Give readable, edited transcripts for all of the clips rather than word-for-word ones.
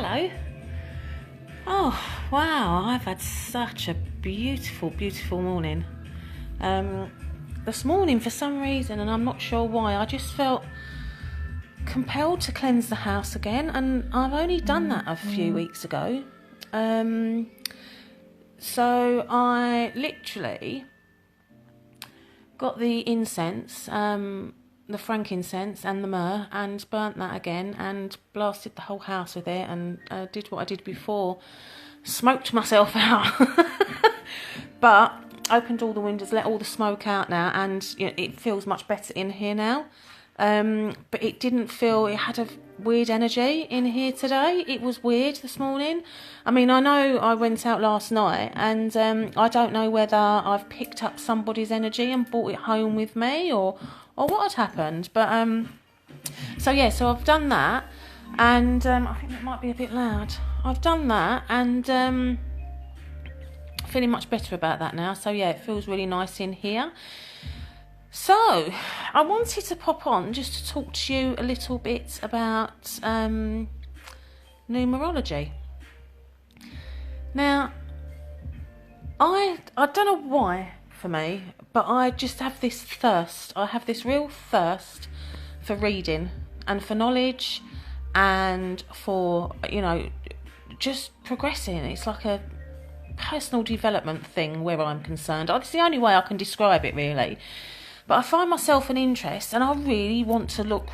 hello. Oh, wow, I've had such a beautiful, beautiful morning. This morning, for some reason, and I'm not sure why, I just felt compelled to cleanse the house again, and I've only done that a few weeks ago. So I literally got the incense, the frankincense and the myrrh, and burnt that again and blasted the whole house with it, and did what I did before, smoked myself out. But opened all the windows, let all the smoke out now, and you know, it feels much better in here now. But it didn't feel, it had a weird energy in here today. It was weird this morning. I mean, I know I went out last night, and I don't know whether I've picked up somebody's energy and brought it home with me, or what had happened. But so I've done that, and I think it might be a bit loud. I've done that, and feeling much better about that now. So yeah, it feels really nice in here. So I wanted to pop on just to talk to you a little bit about numerology. Now, I don't know why for me, but I just have this thirst. I have this real thirst for reading and for knowledge and for, you know, just progressing. It's like a personal development thing where I'm concerned. It's the only way I can describe it, really. But I find myself an interest, and I really want to look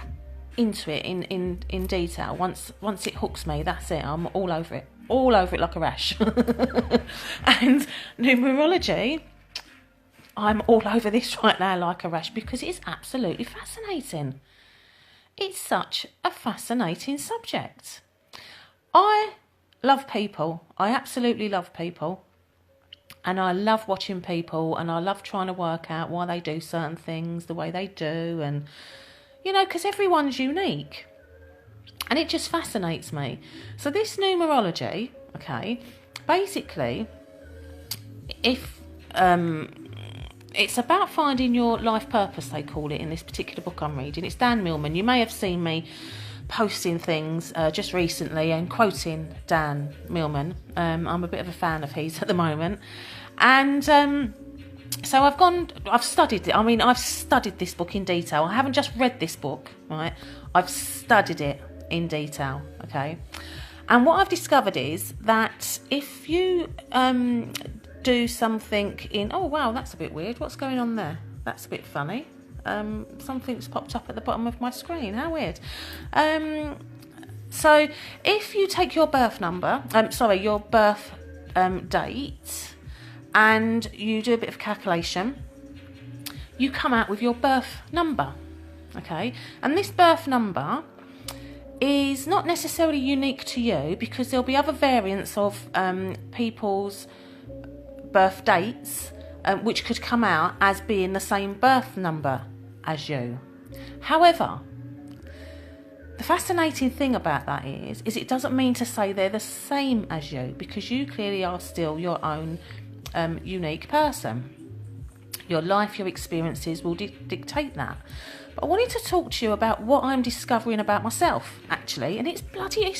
into it in detail. Once it hooks me, that's it. I'm all over it like a rash. And numerology, I'm all over this right now like a rash, because it's absolutely fascinating. It's such a fascinating subject. I love people. I absolutely love people. And I love watching people, and I love trying to work out why they do certain things the way they do, and, you know, because everyone's unique. And it just fascinates me. So this numerology, okay, basically, if it's about finding your life purpose, they call it in this particular book I'm reading. It's Dan Millman. You may have seen me posting things just recently and quoting Dan Millman. I'm a bit of a fan of his at the moment, and so I've studied it. I mean, I've studied this book in detail. I haven't just read this book, right? I've studied it in detail, okay? And what I've discovered is that if you do something oh wow, that's a bit weird. What's going on there? That's a bit funny. Something's popped up at the bottom of my screen. How weird. So if you take your birth number, your birth date, and you do a bit of calculation, you come out with your birth number, okay? And this birth number is not necessarily unique to you, because there'll be other variants of people's birth dates which could come out as being the same birth number as you. However, the fascinating thing about that is it doesn't mean to say they're the same as you, because you clearly are still your own unique person. Your life, your experiences will dictate that. But I wanted to talk to you about what I'm discovering about myself, actually, and it's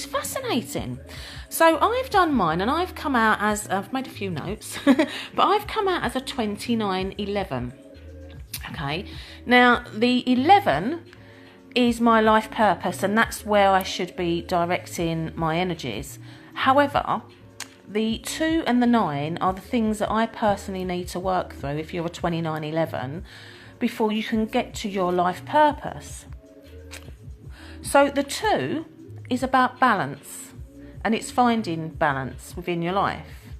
fascinating. So I've done mine, and I've come out as, I've made a few notes, but I've come out as a 2911. Okay, now the 11 is my life purpose, and that's where I should be directing my energies. However, the 2 and the 9 are the things that I personally need to work through if you're a 2911 before you can get to your life purpose. So the 2 is about balance, and it's finding balance within your life.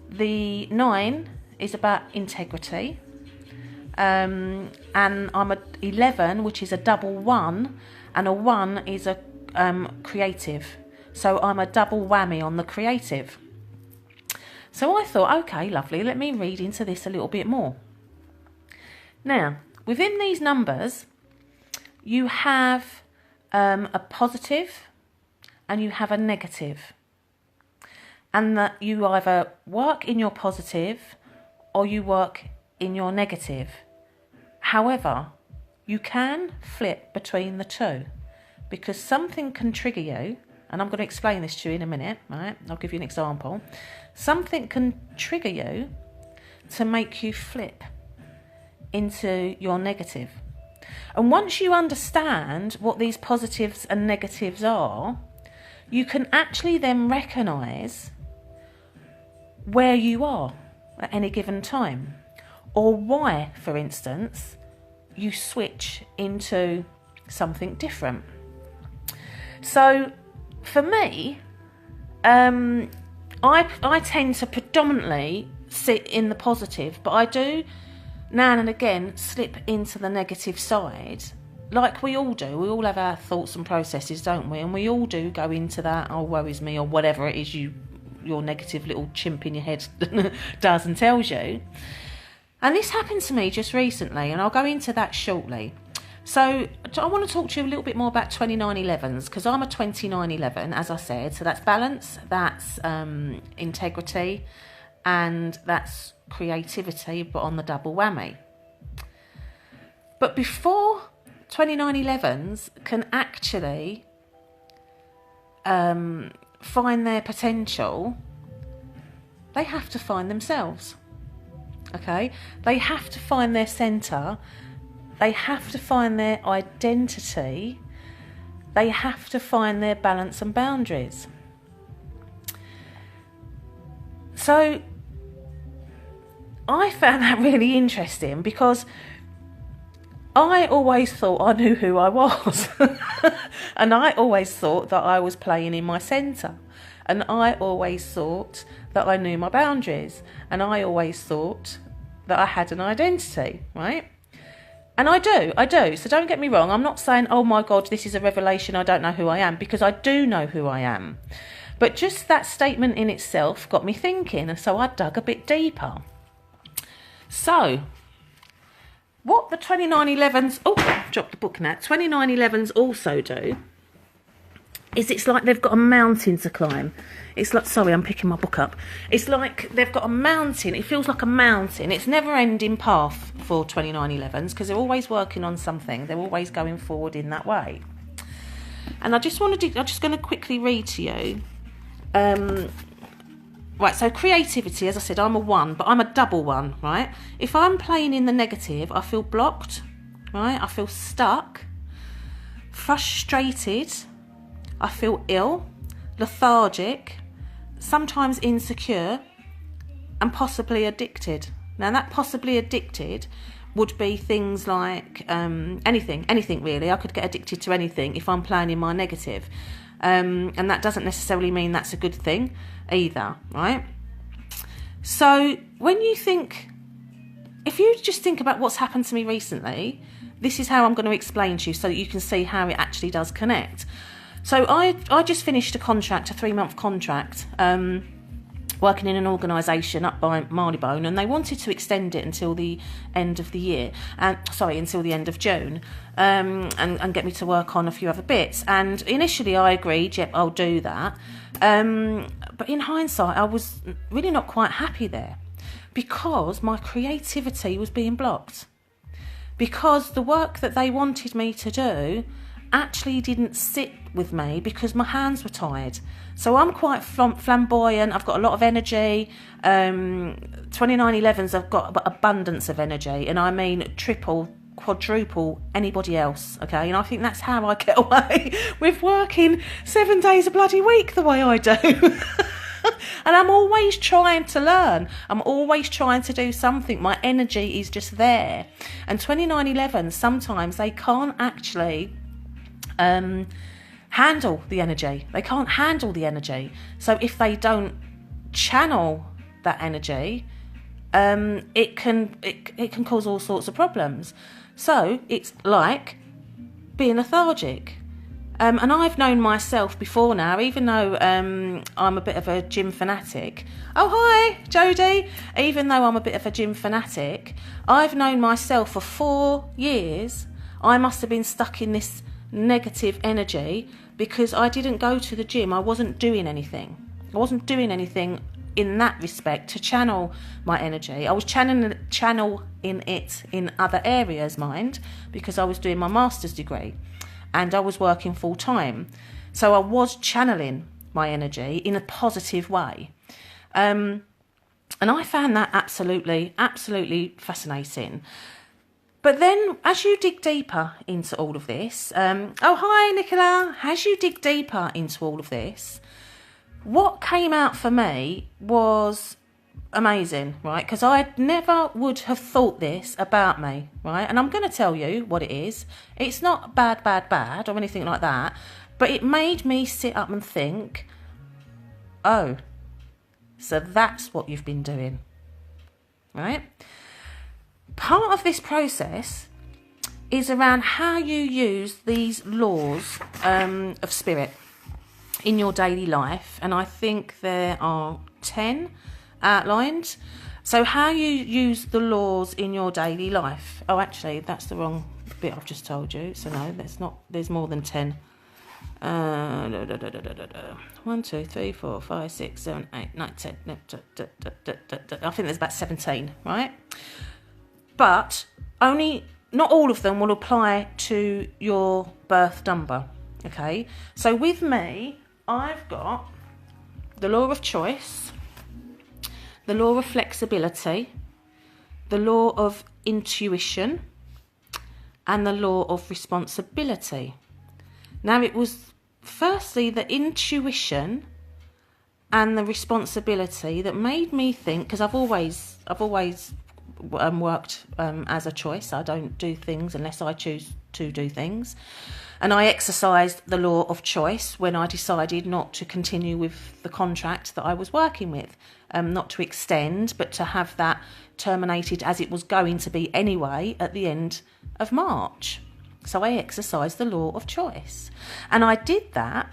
The 9 is about integrity. And I'm a 11, which is a double 1, and a 1 is a creative. So I'm a double whammy on the creative. So I thought, okay, lovely, let me read into this a little bit more. Now, within these numbers, you have a positive and you have a negative. And that you either work in your positive or you work in your negative. However, you can flip between the two, because something can trigger you and I'm going to explain this to you in a minute, right? I'll give you an example. Something can trigger you to make you flip into your negative. And once you understand what these positives and negatives are, you can actually then recognise where you are at any given time, or why, for instance, you switch into something different. So for me, I tend to predominantly sit in the positive, but I do now and again slip into the negative side, like we all do. We all have our thoughts and processes, don't we? And we all do go into that, oh, woe is me, or whatever it is your negative little chimp in your head does and tells you. And this happened to me just recently, and I'll go into that shortly. So I want to talk to you a little bit more about 2911s, because I'm a 2911, as I said. So that's balance, that's integrity, and that's creativity, but on the double whammy. But before 2911s can actually find their potential, they have to find themselves. Okay, they have to find their centre, they have to find their identity, they have to find their balance and boundaries. So I found that really interesting, because I always thought I knew who I was and I always thought that I was playing in my centre, and I always thought that I knew my boundaries, and I always thought that I had an identity, right? And I do. So don't get me wrong. I'm not saying, oh my God, this is a revelation, I don't know who I am, because I do know who I am. But just that statement in itself got me thinking, and so I dug a bit deeper. So what the 2911s, oh, I've dropped the book now, 2911s also do is it's like they've got a mountain to climb. It's like, sorry, I'm picking my book up. It's like they've got a mountain. It feels like a mountain. It's never ending path for 2911s, because they're always working on something. They're always going forward in that way. And I'm just going to quickly read to you. Right, so creativity, as I said, I'm a 1, but I'm a double 1, right? If I'm playing in the negative, I feel blocked, right? I feel stuck, frustrated, I feel ill, lethargic, sometimes insecure, and possibly addicted. Now, that possibly addicted would be things like anything really. I could get addicted to anything if I'm playing in my negative. And that doesn't necessarily mean that's a good thing either, right? So when you think, if you just think about what's happened to me recently, this is how I'm going to explain to you so that you can see how it actually does connect. So I just finished a 3-month contract, working in an organisation up by Marylebone, and they wanted to extend it until the end of the year, until the end of June, and get me to work on a few other bits. And initially I agreed, yep, I'll do that. But in hindsight, I was really not quite happy there, because my creativity was being blocked. Because the work that they wanted me to do actually didn't sit with me, because my hands were tied. So I'm quite flamboyant, I've got a lot of energy. 2911s, I've got abundance of energy, and I mean triple, quadruple anybody else, okay? And I think that's how I get away with working 7 days a bloody week the way I do. And I'm always trying to learn. I'm always trying to do something. My energy is just there. And 2911s, sometimes they can't actually handle the energy. They can't handle the energy. So if they don't channel that energy, it can cause all sorts of problems. So it's like being lethargic. And I've known myself before now, even though I'm a bit of a gym fanatic. Oh, hi, Jodie. Even though I'm a bit of a gym fanatic, I've known myself for 4 years. I must have been stuck in this negative energy because I didn't go to the gym. I wasn't doing anything. I wasn't doing anything in that respect to channel my energy. I was channeling it in other areas, mind, because I was doing my master's degree and I was working full time. So I was channeling my energy in a positive way. And I found that absolutely fascinating. But then as you dig deeper into all of this, oh, hi, Nicola. As you dig deeper into all of this, what came out for me was amazing, right? Because I never would have thought this about me, right? And I'm going to tell you what it is. It's not bad or anything like that. But it made me sit up and think, oh, so that's what you've been doing, right? Part of this process is around how you use these laws of spirit in your daily life. And I think there are 10 outlined. So how you use the laws in your daily life. Oh, actually, that's the wrong bit I've just told you. So no, that's not, there's more than 10. 1, 2, 3, 4, 5, 6, 7, 8, 9, 10. I think there's about 17, right? But not all of them will apply to your birth number, okay? So with me, I've got the law of choice, the law of flexibility, the law of intuition, and the law of responsibility. Now, it was firstly the intuition and the responsibility that made me think, because I've always worked as a choice. I don't do things unless I choose to do things. And I exercised the law of choice when I decided not to continue with the contract that I was working with, not to extend, but to have that terminated as it was going to be anyway at the end of March. So I exercised the law of choice. And I did that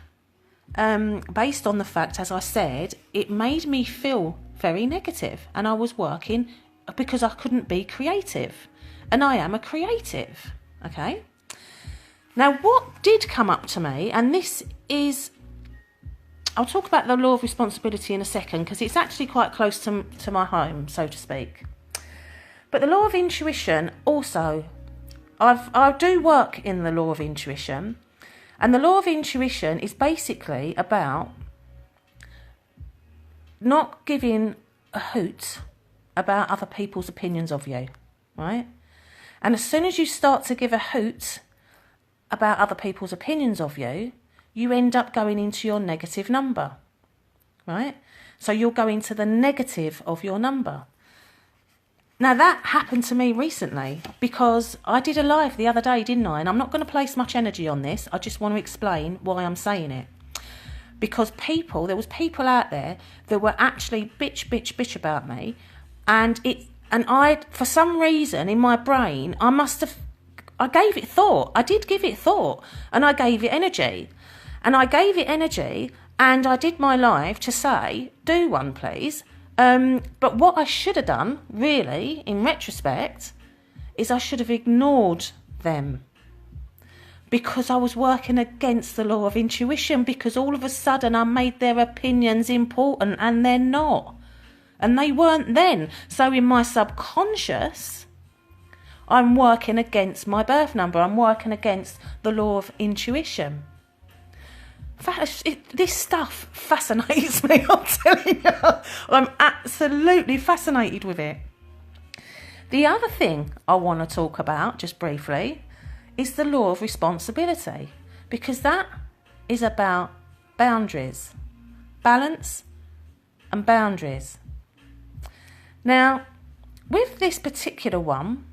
based on the fact, as I said, it made me feel very negative, and I was working because I couldn't be creative. And I am a creative, okay? Now, what did come up to me, and this is, I'll talk about the law of responsibility in a second, because it's actually quite close to my home, so to speak. But the law of intuition also, I do work in the law of intuition, and the law of intuition is basically about not giving a hoot about other people's opinions of you, right? And as soon as you start to give a hoot about other people's opinions of you, you end up going into your negative number, right? So you'll go into the negative of your number. Now, that happened to me recently because I did a live the other day, didn't I? And I'm not going to place much energy on this. I just want to explain why I'm saying it. Because there was people out there that were actually bitch about me. And I, for some reason in my brain, I gave it thought. I did give it thought, and I gave it energy. And I gave it energy, and I did my live to say, do one, please. But what I should have done, really, in retrospect, is I should have ignored them. Because I was working against the law of intuition, because all of a sudden I made their opinions important, and they're not. And they weren't then. So in my subconscious, I'm working against my birth number. I'm working against the law of intuition. This stuff fascinates me, I'm telling you. I'm absolutely fascinated with it. The other thing I want to talk about, just briefly, is the law of responsibility. Because that is about boundaries. Balance and boundaries. Now, with this particular one,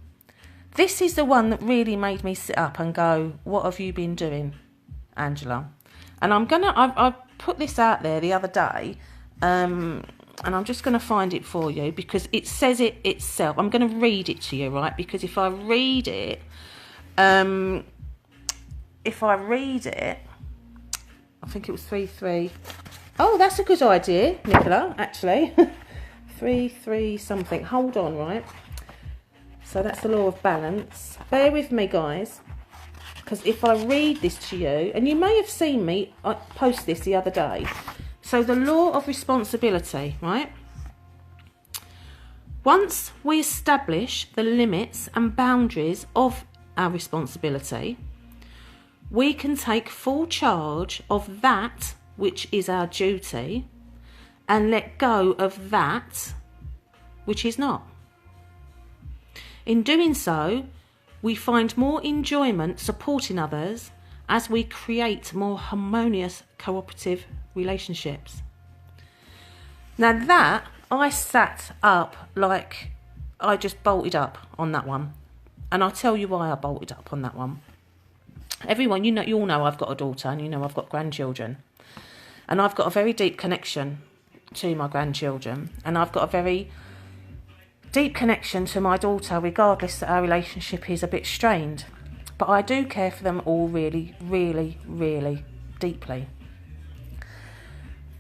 this is the one that really made me sit up and go, what have you been doing, Angela? And I put this out there the other day, and I'm just going to find it for you because it says it itself. I'm going to read it to you, right? Because if I read it, I think it was 3-3. Oh, that's a good idea, Nicola, actually. 3-3 something. Hold on, right? So that's the law of balance. Bear with me, guys. Because if I read this to you, and you may have seen me post this the other day. So the law of responsibility, right? Once we establish the limits and boundaries of our responsibility, we can take full charge of that which is our duty and let go of that which is not. In doing so, we find more enjoyment supporting others as we create more harmonious cooperative relationships. Now that, I sat up like I just bolted up on that one. And I'll tell you why I bolted up on that one. Everyone, you all know I've got a daughter, and you know I've got grandchildren. And I've got a very deep connection to my grandchildren. And I've got a very deep connection to my daughter, regardless that our relationship is a bit strained. But I do care for them all really, really, really deeply.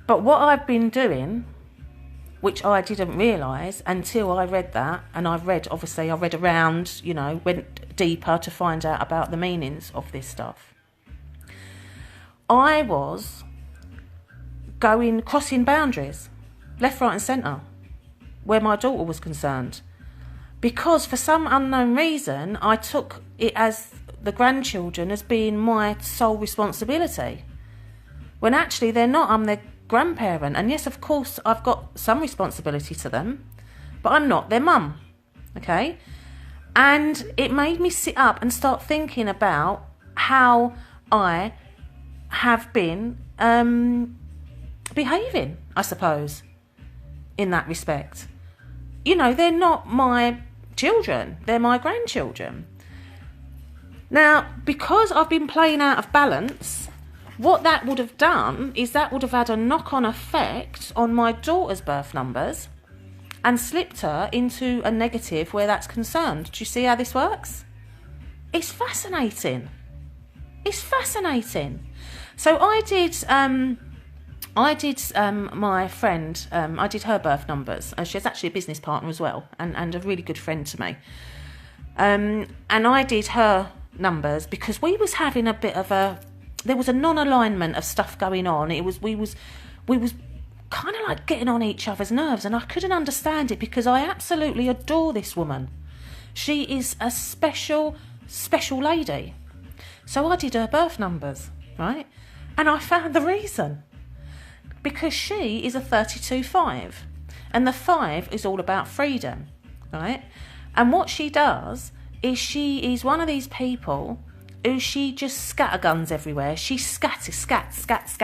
But what I've been doing, which I didn't realise until I read that, and I read around, went deeper to find out about the meanings of this stuff. I was crossing boundaries, left, right and centre, where my daughter was concerned. Because for some unknown reason, I took it as the grandchildren as being my sole responsibility. When actually they're not, I'm their grandparent. And yes, of course, I've got some responsibility to them, but I'm not their mum, okay? And it made me sit up and start thinking about how I have been behaving, I suppose, in that respect. They're not my children, they're my grandchildren. Now, because I've been playing out of balance, what that would have done is that would have had a knock-on effect on my daughter's birth numbers and slipped her into a negative where that's concerned. Do you see how this works? It's fascinating. It's fascinating. So I did my friend, I did her birth numbers. She's actually a business partner as well, and a really good friend to me. And I did her numbers because we was having there was a non-alignment of stuff going on. We was kind of like getting on each other's nerves, and I couldn't understand it because I absolutely adore this woman. She is a special, special lady. So I did her birth numbers, right? And I found the reason. Because she is a 32-5, and the 5 is all about freedom, right? And what she does is she is one of these people who she just scatterguns everywhere. She scat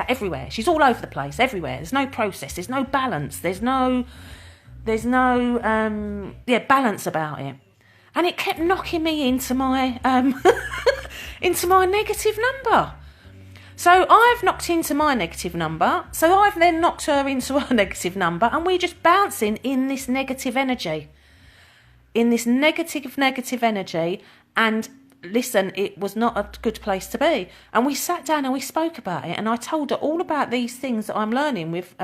everywhere. She's all over the place, everywhere. There's no process. There's no balance. There's no balance about it. And it kept knocking me into my into my negative number. So I've knocked into my negative number. So I've then knocked her into her negative number, and we're just bouncing in this negative energy. In this negative energy. And listen, it was not a good place to be. And we sat down and we spoke about it, and I told her all about these things that I'm learning with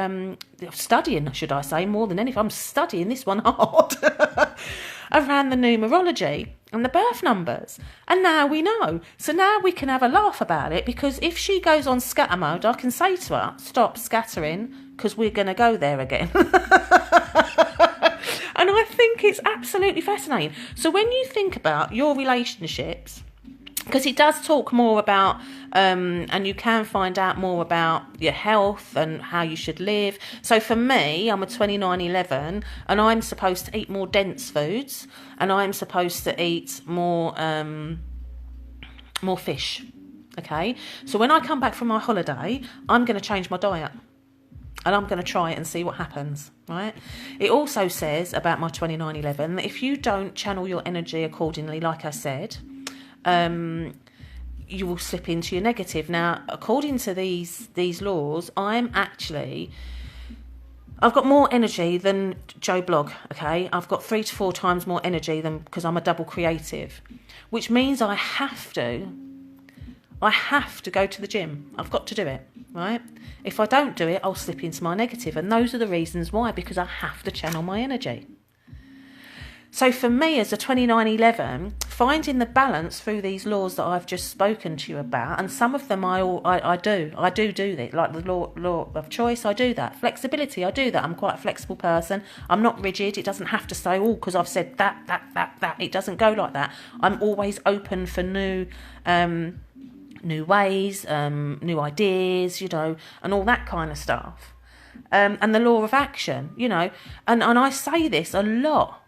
studying, should I say, more than anything. I'm studying this one hard around the numerology and the birth numbers. And now we know. So now we can have a laugh about it, because if she goes on scatter mode, I can say to her, stop scattering, because we're going to go there again. And I think it's absolutely fascinating. So when you think about your relationships, because it does talk more about, and you can find out more about your health and how you should live. So for me, I'm a 2911, and I'm supposed to eat more dense foods, and I'm supposed to eat more fish. Okay, so when I come back from my holiday, I'm going to change my diet. And I'm going to try it and see what happens, right? It also says about my 2911 that if you don't channel your energy accordingly, like I said, you will slip into your negative. Now, according to these laws, I've got more energy than Joe Blogg, okay? I've got 3 to 4 times more energy than, because I'm a double creative, which means I have to go to the gym. I've got to do it, right? If I don't do it, I'll slip into my negative. And those are the reasons why, because I have to channel my energy. So for me, as a 2911, finding the balance through these laws that I've just spoken to you about, and some of them I do that, like the law of choice, I do that. Flexibility, I do that. I'm quite a flexible person. I'm not rigid. It doesn't have to say, because I've said that. It doesn't go like that. I'm always open for new new ways, new ideas, you know, and all that kind of stuff. And the law of action, you know, and I say this a lot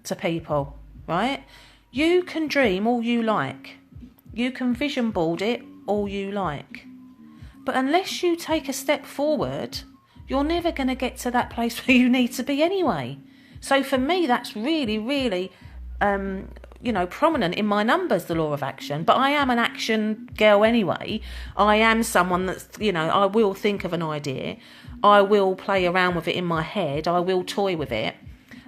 to people, right? You can dream all you like. You can vision board it all you like. But unless you take a step forward, you're never going to get to that place where you need to be anyway. So for me, that's really, really, you know, prominent in my numbers, the law of action. But I am an action girl anyway. I am someone that's, you know, I will think of an idea. I will play around with it in my head. I will toy with it.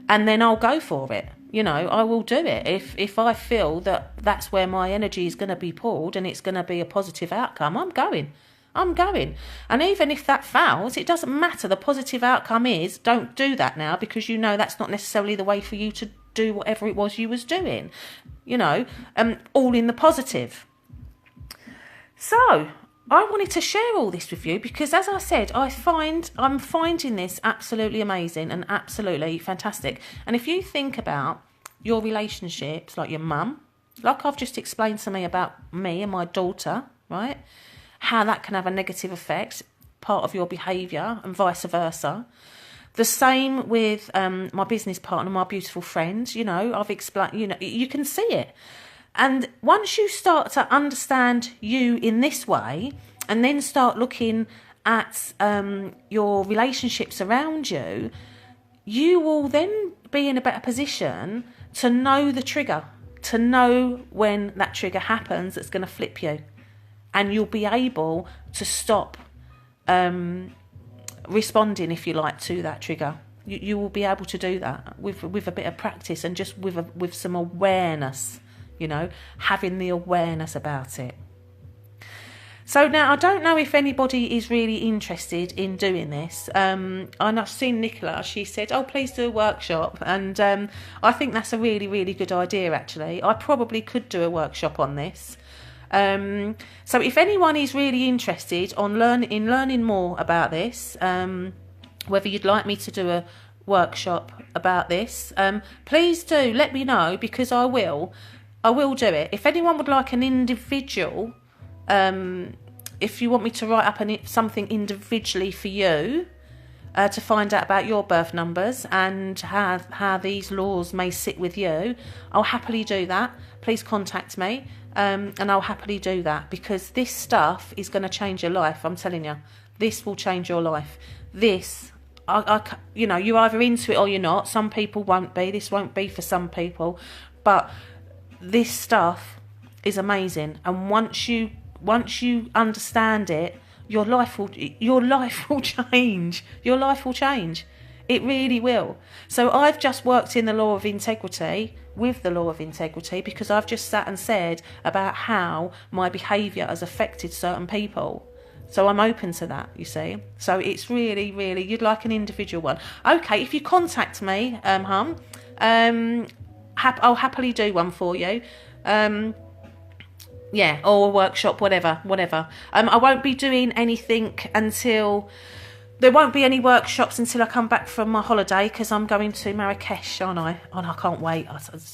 And then I'll go for it. You know, I will do it. If I feel that that's where my energy is going to be pulled and it's going to be a positive outcome, I'm going. And even if that fails, it doesn't matter. The positive outcome is, don't do that now, because you know that's not necessarily the way for you to do whatever it was you was doing. You know, all in the positive. So I wanted to share all this with you because, as I said, I'm finding this absolutely amazing and absolutely fantastic. And if you think about your relationships, like your mum, like I've just explained to me about me and my daughter, right? How that can have a negative effect, part of your behaviour, and vice versa. The same with my business partner, my beautiful friend. You know, I've explained, you know, you can see it. And once you start to understand you in this way, and then start looking at your relationships around you, you will then be in a better position to know the trigger, to know when that trigger happens that's going to flip you. And you'll be able to stop responding, if you like, to that trigger. You will be able to do that with a bit of practice and just with some awareness. You know, having the awareness about it. So now I don't know if anybody is really interested in doing this. And I've seen Nicola, she said, oh, please do a workshop. And I think that's a really, really good idea, actually. I probably could do a workshop on this. So if anyone is really interested in learning more about this, whether you'd like me to do a workshop about this, please do let me know, because I will do it. If anyone would like an individual, if you want me to write up something individually for you, to find out about your birth numbers and how these laws may sit with you, I'll happily do that. Please contact me, and I'll happily do that, because this stuff is going to change your life. I'm telling you, this will change your life. This, you know, you're either into it or you're not. Some people won't be. This won't be for some people, but this stuff is amazing, and once you understand it, your life will change. Your life will change. It really will. So I've just worked in the law of integrity, with the law of integrity, because I've just sat and said about how my behaviour has affected certain people. So I'm open to that, you see. So it's really, really, you'd like an individual one. Okay, if you contact me, I'll happily do one for you. Yeah, or a workshop, whatever. I won't be doing anything until... There won't be any workshops until I come back from my holiday, because I'm going to Marrakesh, aren't I? And I can't wait.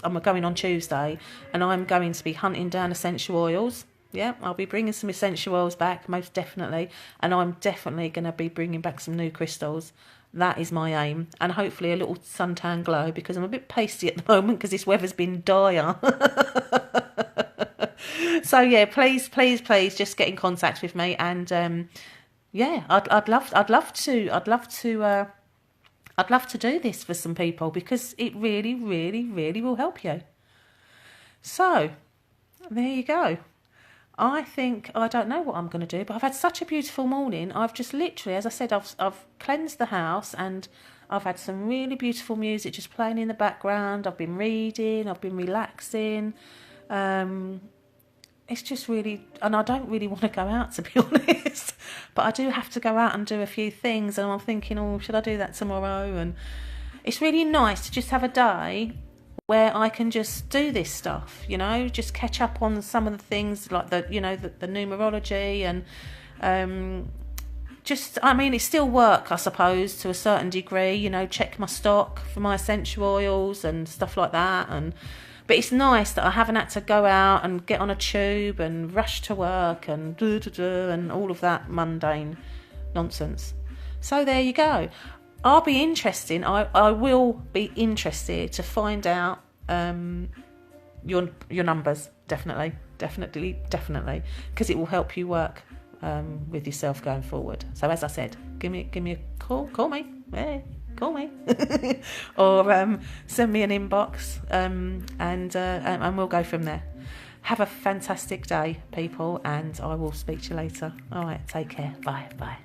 I'm going on Tuesday, and I'm going to be hunting down essential oils. Yeah, I'll be bringing some essential oils back, most definitely. And I'm definitely going to be bringing back some new crystals. That is my aim. And hopefully a little suntan glow, because I'm a bit pasty at the moment because this weather's been dire. So yeah, please just get in contact with me, and yeah, I'd love to do this for some people, because it really, really, really will help you. So there you go. I don't know what I'm going to do, but I've had such a beautiful morning. I've just literally, as I said, I've cleansed the house, and I've had some really beautiful music just playing in the background. I've been reading, I've been relaxing. It's just really, and I don't really want to go out, to be honest, but I do have to go out and do a few things, and I'm thinking, oh, should I do that tomorrow? And it's really nice to just have a day where I can just do this stuff, you know, just catch up on some of the things like the numerology, and I mean, it's still work, I suppose, to a certain degree, you know, check my stock for my essential oils and stuff like that, But it's nice that I haven't had to go out and get on a tube and rush to work and and all of that mundane nonsense. So there you go. I'll be interested. I will be interested to find out your numbers. Definitely, because it will help you work with yourself going forward. So as I said, give me a call. Call me. Hey, call me, or send me an inbox, and we'll go from there. Have a fantastic day, people, and I will speak to you later. All right, take care. Bye.